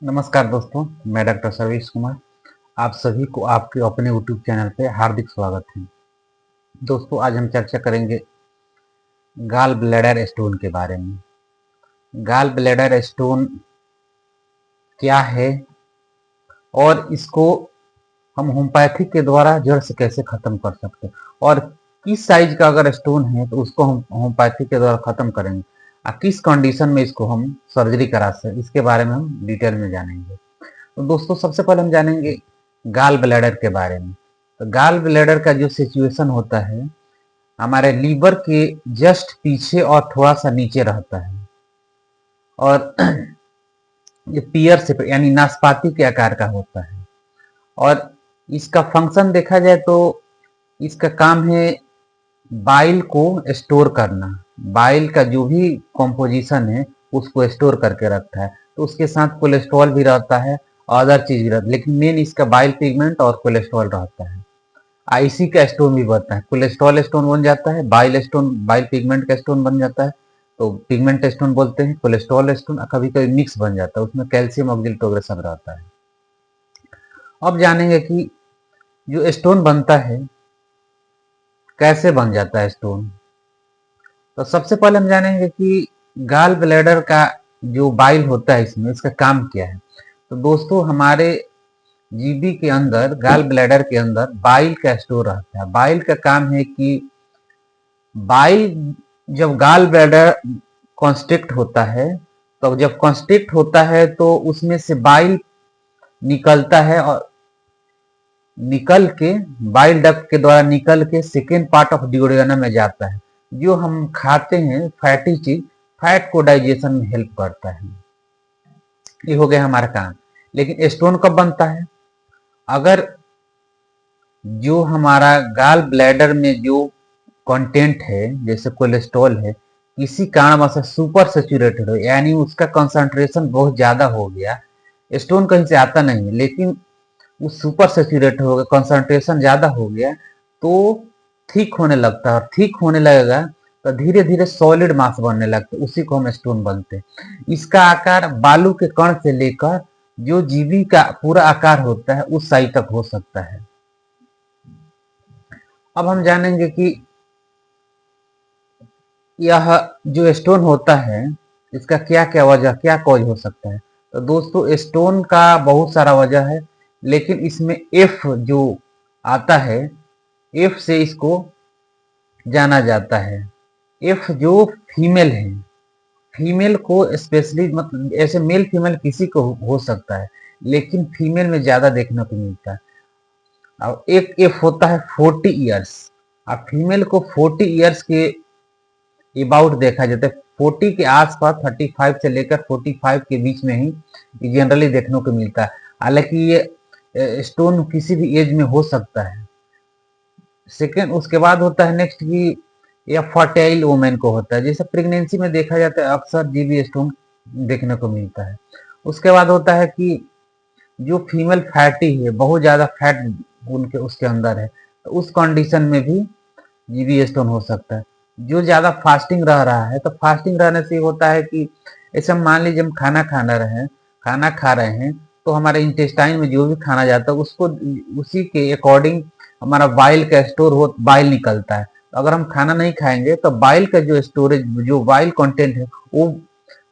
नमस्कार दोस्तों, मैं डॉक्टर सर्वेश कुमार। आप सभी को आपके अपने यूट्यूब चैनल पे हार्दिक स्वागत है। दोस्तों, आज हम चर्चा करेंगे गाल ब्लैडर स्टोन के बारे में। गाल ब्लैडर स्टोन क्या है और इसको हम होम्योपैथी के द्वारा जड़ से कैसे खत्म कर सकते हैं, और किस साइज का अगर स्टोन है तो उसको हम होम्योपैथी के द्वारा खत्म करेंगे और किस कंडीशन में इसको हम सर्जरी करा सकते, इसके बारे में हम डिटेल में जानेंगे। तो दोस्तों, सबसे पहले हम जानेंगे गाल ब्लैडर के बारे में। तो गाल ब्लैडर का जो सिचुएशन होता है, हमारे लीवर के जस्ट पीछे और थोड़ा सा नीचे रहता है, और ये पियर से यानी नाशपाती के आकार का होता है। और इसका फंक्शन देखा जाए तो इसका काम है बाइल को स्टोर करना। बाइल का जो भी कॉम्पोजिशन है उसको स्टोर करके रखता है। तो उसके साथ कोलेस्ट्रॉल भी रहता है और अदर चीज भी रहता है, लेकिन मेन इसका बाइल पिगमेंट और कोलेस्ट्रॉल रहता है। इसी का स्टोन भी बनता है, कोलेस्ट्रॉल स्टोन बन जाता है, बाइल स्टोन बाइल पिगमेंट का स्टोन बन जाता है, तो पिगमेंट स्टोन बोलते हैं। कोलेस्ट्रॉल स्टोन कभी कभी मिक्स बन जाता है, उसमें कैल्शियम ऑक्जेलेट वगैरह सब रहता है। अब जानेंगे कि जो स्टोन बनता है कैसे बन जाता है स्टोन। तो सबसे पहले हम जानेंगे कि गाल ब्लैडर का जो बाइल होता है इसमें इसका काम क्या है। तो दोस्तों, हमारे जीबी के अंदर गाल ब्लैडर के अंदर बाइल का स्टोर रहता है। बाइल का काम है कि बाइल जब गाल ब्लैडर कॉन्स्ट्रिक्ट होता है, तो जब कॉन्स्ट्रिक्ट होता है तो उसमें से बाइल निकलता है, और निकल के बाइल डक्ट के द्वारा निकल के सेकेंड पार्ट ऑफ डिओडेनम में जाता है। जो हम खाते हैं फैटी चीज, फैट को डाइजेशन में हेल्प करता है। ये हो गया हमारा काम। लेकिन स्टोन कब बनता है? अगर जो हमारा गाल ब्लैडर में जो कंटेंट है, जैसे कोलेस्ट्रॉल है, किसी कारणवश से सुपर सेचुरेटेड हो, यानी उसका कंसंट्रेशन बहुत ज्यादा हो गया। स्टोन कहीं से आता नहीं है, लेकिन वो सुपर सेचुरेट हो गया, कंसंट्रेशन ज्यादा हो गया, तो थिक होने लगता है। और थिक होने लगेगा तो धीरे धीरे सॉलिड मास बनने लगता है, उसी को हम स्टोन बनते हैं। इसका आकार बालू के कण से लेकर जो जीवी का पूरा आकार होता है उस साइज तक हो सकता है। अब हम जानेंगे कि यह जो स्टोन होता है इसका क्या क्या वजह, क्या कॉज हो सकता है। तो दोस्तों, स्टोन का बहुत सारा वजह है, लेकिन इसमें एफ जो आता है, एफ से इसको जाना जाता है। एफ जो फीमेल है, फीमेल को स्पेशली, मतलब ऐसे मेल फीमेल किसी को हो सकता है, लेकिन फीमेल में ज्यादा देखने को मिलता है। और एक एफ होता है 40 ईयर्स। अब फीमेल को 40 ईयर्स के अबाउट देखा जाता है। 40 के आसपास, 35 से लेकर 45 के बीच में ही जनरली देखने को मिलता है। हालांकि ये स्टोन किसी भी एज में हो सकता है। सेकेंड, उसके बाद होता है नेक्स्ट की या फर्टाइल वुमेन को होता है, जैसे प्रेगनेंसी में देखा जाता है अक्सर जीबी स्टोन देखने को मिलता है। उसके बाद होता है कि जो फीमेल फैटी है, बहुत ज्यादा फैट उनके उसके अंदर है, तो उस कंडीशन में भी जीबी स्टोन हो सकता है। जो ज्यादा फास्टिंग रह रहा है, तो फास्टिंग रहने से होता है कि ऐसा मान लीजिए हम खाना खा रहे हैं, तो हमारे इंटेस्टाइन में जो भी खाना जाता है उसको उसी के अकॉर्डिंग हमारा बाइल का स्टोर हो, बाइल निकलता है। तो अगर हम खाना नहीं खाएंगे तो बाइल का जो स्टोरेज, जो बाइल कंटेंट है, वो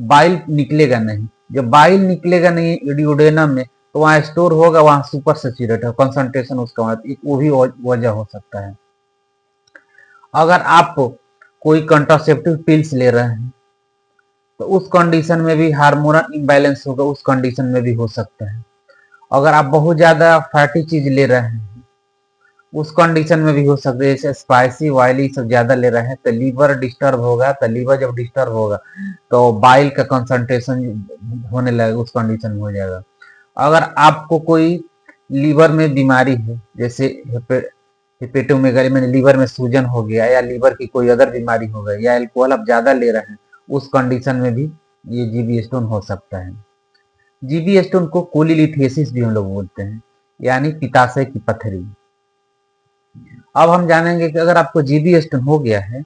बाइल निकलेगा नहीं। जब बाइल निकलेगा नहीं डिओडेनम में, तो वहाँ स्टोर होगा, वहाँ सुपर सैचुरेट है, कंसंट्रेशन उसका वो भी वजह हो सकता है। अगर आप कोई कंट्रासेप्टिव पिल्स ले रहे हैं, तो उस कंडीशन में भी हार्मोनल इम्बैलेंस होगा, उस कंडीशन में भी हो सकता है। अगर आप बहुत ज्यादा फैटी चीज ले रहे हैं, उस कंडीशन में भी हो सकता है। जैसे स्पाइसी ऑयली सब ज्यादा ले रहे हैं, तो लीवर डिस्टर्ब होगा। तो लीवर जब डिस्टर्ब होगा तो बाइल का कंसंट्रेशन होने लगेगा, उस कंडीशन में हो जाएगा। अगर आपको कोई लीवर में बीमारी है, जैसे हिपेटोमेगाली में लीवर में सूजन हो गया, या लीवर की कोई अदर बीमारी हो गई, या अल्कोहल आप ज्यादा ले रहे हैं, उस कंडीशन में भी ये जीबी स्टोन हो सकता है। जीबी स्टोन को कोलिलिथेसिस भी हम लोग बोलते हैं, यानी पित्ताशय की पथरी। अब हम जानेंगे कि अगर आपको जीबी स्टोन हो गया है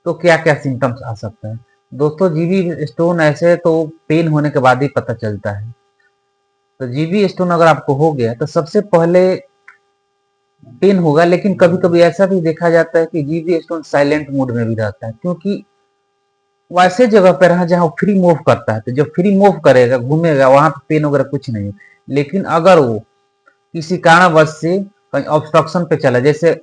तो क्या क्या सिम्टम्स आ सकता है। दोस्तों, जीबी स्टोन ऐसे तो पेन होने के बाद ही पता चलता है। तो जीबी स्टोन अगर आपको हो गया तो सबसे पहले पेन होगा, लेकिन कभी कभी ऐसा भी देखा जाता है कि जीबी स्टोन साइलेंट मोड में भी रहता है, क्योंकि वैसे जगह पर रहा जहाँ फ्री मूव करता है, तो जब फ्री मूव करेगा घूमेगा वहां पे पेन वगैरह कुछ नहीं है। लेकिन अगर वो किसी कारणवश से कहीं ऑब्स्ट्रक्शन पे चला, जैसे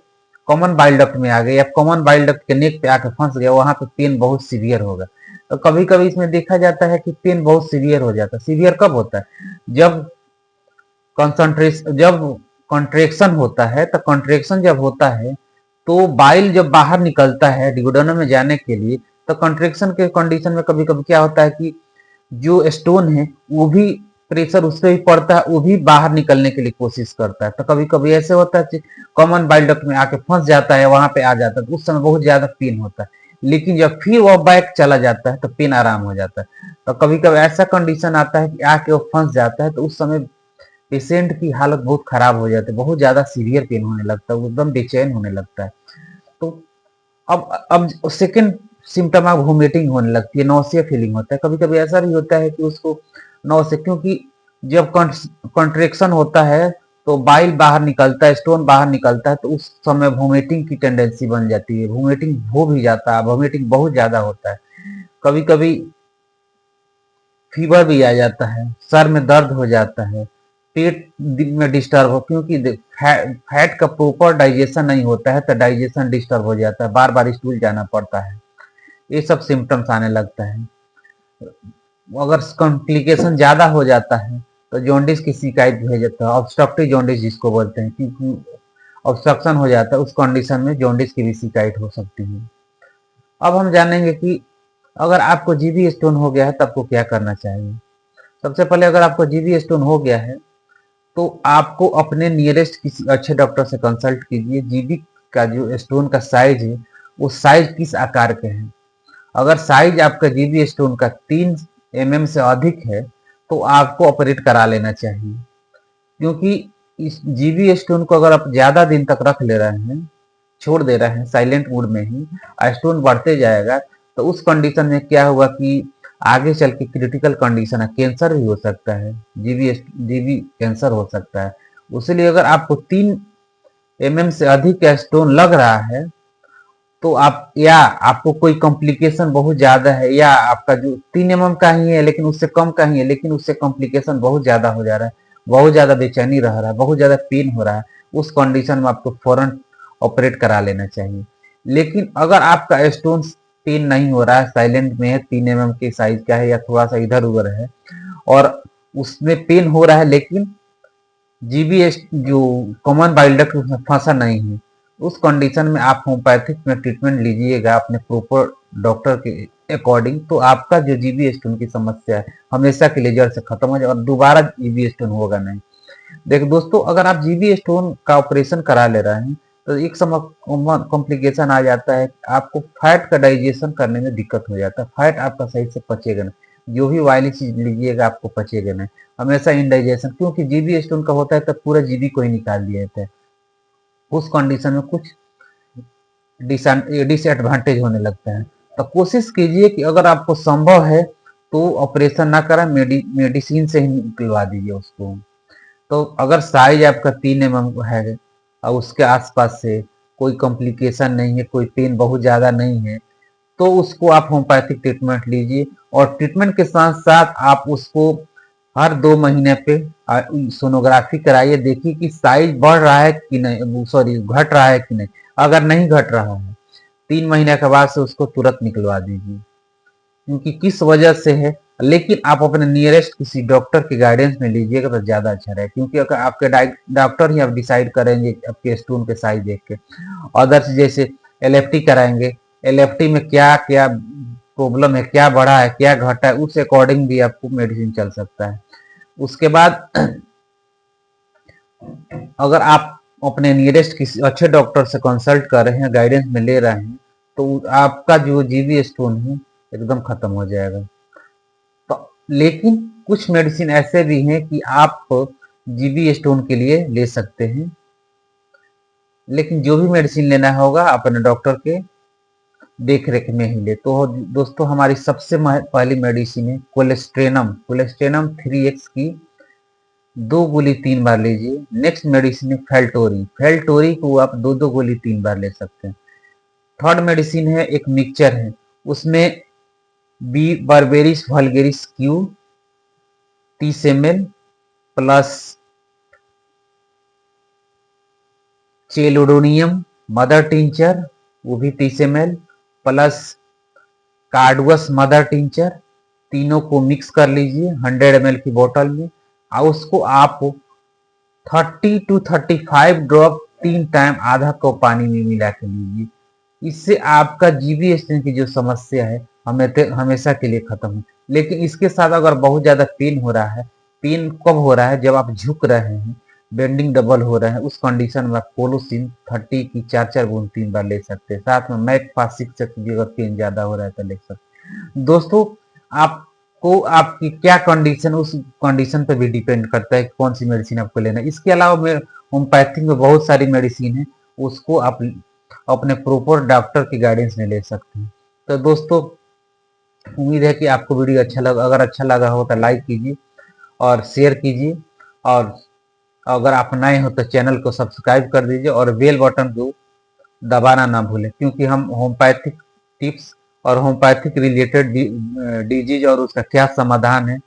कॉमन बाइल डक्ट में आ गया या कॉमन बाइल डक्ट के नेक पे आके फंस गया, वहां पे पेन बहुत सीवियर होगा। तो कभी कभी इसमें देखा जाता है कि पेन बहुत सीवियर हो जाता है। सीवियर कब होता है? जब जब कॉन्ट्रेक्शन होता है, तो कॉन्ट्रेक्शन जब होता है तो बाइल जब बाहर निकलता है डिगोडनम में जाने के लिए, तो कॉन्ट्रेक्शन के कंडीशन में कभी कभी क्या होता है कि जो स्टोन है वो भी प्रेशर उस पर भी पड़ता है, वो भी बाहर निकलने के लिए कोशिश करता है। तो कभी कभी ऐसे होता है कि कॉमन बाइल डक्ट में आके फंस जाता है, वहां पे आ जाता है, तो उस समय बहुत ज्यादा पेन होता है। लेकिन जब फिर वो बैक चला जाता है तो पेन आराम हो जाता है। तो कभी कभी ऐसा कंडीशन आता है कि आके वो फंस जाता है, तो उस समय पेशेंट की हालत बहुत खराब हो जाती है, बहुत ज्यादा सीवियर पेन होने लगता है, वो एकदम बेचैन होने लगता है। तो अब सेकंड सिम्टम ऑफ वोमिटिंग होने लगती है, नौसिया फीलिंग होता है। कभी कभी ऐसा भी होता है कि उसको नौसिया, क्योंकि जब कॉन्ट्रेक्शन होता है तो बाइल बाहर निकलता है, स्टोन बाहर निकलता है, तो उस समय वोमिटिंग की टेंडेंसी बन जाती है, वोमिटिंग हो भी जाता है, वोमिटिंग बहुत ज्यादा होता है। कभी कभी फीवर भी आ जाता है, सर में दर्द हो जाता है, पेट में डिस्टर्ब हो, क्योंकि फैट का प्रॉपर डाइजेशन नहीं होता है, तो डाइजेशन डिस्टर्ब हो जाता है, बार बार स्टूल जाना पड़ता है, ये सब सिम्टम्स आने लगता है। अगर कॉम्प्लिकेशन ज्यादा हो जाता है तो जॉन्डिस की शिकायत भेज जाता है, ऑब्स्ट्रक्टिव जॉन्डिस जिसको बोलते हैं, क्योंकि ऑब्स्ट्रक्शन हो जाता है, उस कंडीशन में जॉन्डिस की भी शिकायत हो सकती है। अब हम जानेंगे कि अगर आपको जीबी स्टोन हो गया है तो आपको क्या करना चाहिए। सबसे पहले अगर आपको जीबी स्टोन हो गया है तो आपको अपने नियरेस्ट किसी अच्छे डॉक्टर से कंसल्ट कीजिए। जीबी का जो स्टोन का साइज है वो साइज किस आकार के हैं। अगर साइज आपका जीबी स्टोन का 3 mm से अधिक है तो आपको ऑपरेट करा लेना चाहिए, क्योंकि इस जीबी स्टोन को अगर आप ज्यादा दिन तक रख ले रहे हैं, छोड़ दे रहे हैं साइलेंट मोड में ही, स्टोन बढ़ते जाएगा, तो उस कंडीशन में क्या होगा कि आगे चल के क्रिटिकल कंडीशन है, कैंसर भी हो सकता है, जीबी जीबी कैंसर हो सकता है। इसलिए अगर आपको 3 mm से अधिक का स्टोन लग रहा है तो आप, या आपको कोई कॉम्प्लिकेशन बहुत ज्यादा है, या आपका जो 3 mm का ही है लेकिन उससे कम का ही है, लेकिन उससे कॉम्प्लिकेशन बहुत ज्यादा हो जा रहा है, बहुत ज्यादा बेचैनी रह रहा है, बहुत ज्यादा पेन हो रहा है, उस कंडीशन में आपको फौरन ऑपरेट करा लेना चाहिए। लेकिन अगर आपका स्टोन पेन नहीं हो रहा है, साइलेंट में है, 3 mm के साइज का है या थोड़ा सा इधर उधर है, और उसमें पेन हो रहा है, लेकिन जीबीएस जो कॉमन बाइल डक्ट उसमें फंसा नहीं है, उस कंडीशन में आप होम्योपैथिक में ट्रीटमेंट लीजिएगा अपने प्रॉपर डॉक्टर के अकॉर्डिंग, तो आपका जो जीबी स्टोन की समस्या है हमेशा के लिए जड़ से खत्म हो जाए और दोबारा जीबी स्टोन होगा नहीं। देखो दोस्तों, अगर आप जीबी स्टोन का ऑपरेशन करा ले रहे हैं तो एक समय कॉम्प्लिकेशन आ जाता है, आपको फैट का डाइजेशन करने में दिक्कत हो जाता है, फैट आपका सही से पचेगा नहीं, जो भी ऑयली चीज लीजिएगा आपको पचेगा नहीं, हमेशा इनडाइजेशन, क्योंकि जीबी स्टोन का होता है तब पूरा जीबी को ही निकाल दिया जाता है, उस कंडीशन में कुछ डिसएडवांटेज होने लगता है। तो कोशिश कीजिए कि अगर आपको संभव है तो ऑपरेशन ना करें, मेडिसिन से ही निकलवा दीजिए उसको। तो अगर साइज आपका 3 mm है और उसके आसपास से कोई कॉम्प्लिकेशन नहीं है, कोई पेन बहुत ज़्यादा नहीं है, तो उसको आप होम्योपैथिक ट्रीटमेंट लीजिए, और ट्रीटमेंट के साथ साथ आप उसको हर 2 महीने पे सोनोग्राफी कराइए, देखिए कि साइज बढ़ रहा है कि नहीं, सॉरी घट रहा है कि नहीं। अगर नहीं घट रहा है 3 महीने के बाद से उसको तुरंत निकलवा दीजिए, क्योंकि किस वजह से है। लेकिन आप अपने नियरेस्ट किसी डॉक्टर के गाइडेंस में लीजिएगा तो ज्यादा अच्छा रहेगा, क्योंकि अगर आपके डॉक्टर ही आप डिसाइड करेंगे आपके स्टोन के साइज देख के। अदर्स जैसे एलएफटी कराएंगे, एलएफटी में क्या क्या प्रॉब्लम है, क्या बढ़ा है, क्या घटा है, उस अकॉर्डिंग भी आपको मेडिसिन चल सकता है। उसके बाद अगर आप अपने नियरेस्ट किसी अच्छे डॉक्टर से कंसल्ट कर रहे हैं, गाइडेंस में ले रहे हैं, तो आपका जो जीबी स्टोन है एकदम खत्म हो जाएगा। तो लेकिन कुछ मेडिसिन ऐसे भी हैं कि आप जीबी स्टोन के लिए ले सकते हैं, लेकिन जो भी मेडिसिन लेना होगा अपने डॉक्टर के देख रेख में ही ले। तो दोस्तों, हमारी सबसे पहली मेडिसिन है कोलेस्ट्रेनम, कोलेस्ट्रेनम 3x की 2 गोली 3 बार लीजिए। नेक्स्ट मेडिसिन है फेल्टोरी। फेल्टोरी को आप 2-2 गोली 3 बार ले सकते हैं। थर्ड मेडिसिन है एक मिक्सचर है, उसमें B berberis vulgaris Q 30 ml plus chelidonium mother tincture वो भी 30 ml plus carduus mother tincture, तीनों को मिक्स कर लीजिए 100 ml की बोतल में, और उसको आप 30 to 35 ड्रॉप 3 टाइम आधा कप पानी में मिला के लीजिए। इससे आपका जीबी स्टोन की जो समस्या है हमेशा के लिए खत्म है। लेकिन इसके साथ अगर बहुत ज्यादा पेन हो रहा है, पेन कब हो रहा है जब आप झुक रहे हैं, बेंडिंग डबल हो रहा है, उस कंडीशन में आप कोलोसिन 30 की 4-4 बूंद 3 बार ले सकते हैं। साथ में मैक फास्ट 6 भी अगर पेन ज्यादा हो रहा है तो ले सकते हैं। दोस्तों आपको आपकी क्या कंडीशन, उस कंडीशन पर भी डिपेंड करता है कि कौन सी मेडिसिन आपको लेना है। इसके अलावा होम्योपैथिक में बहुत सारी मेडिसिन है, उसको आप अपने प्रॉपर डॉक्टर की गाइडेंस में ले सकते हैं। तो दोस्तों उम्मीद है कि आपको वीडियो अच्छा लगा, अगर अच्छा लगा हो तो लाइक कीजिए और शेयर कीजिए, और अगर आप नए हो तो चैनल को सब्सक्राइब कर दीजिए और बेल बटन को दबाना ना भूलें, क्योंकि हम होम्योपैथिक टिप्स और होम्योपैथिक रिलेटेड डिजीज और उसका क्या समाधान है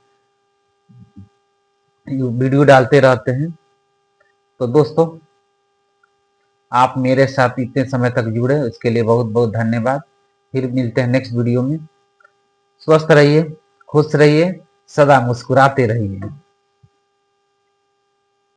वीडियो डालते रहते हैं। तो दोस्तों आप मेरे साथ इतने समय तक जुड़े इसके लिए बहुत बहुत धन्यवाद। फिर मिलते हैं नेक्स्ट वीडियो में। स्वस्थ रहिए, खुश रहिए, सदा मुस्कुराते रहिए।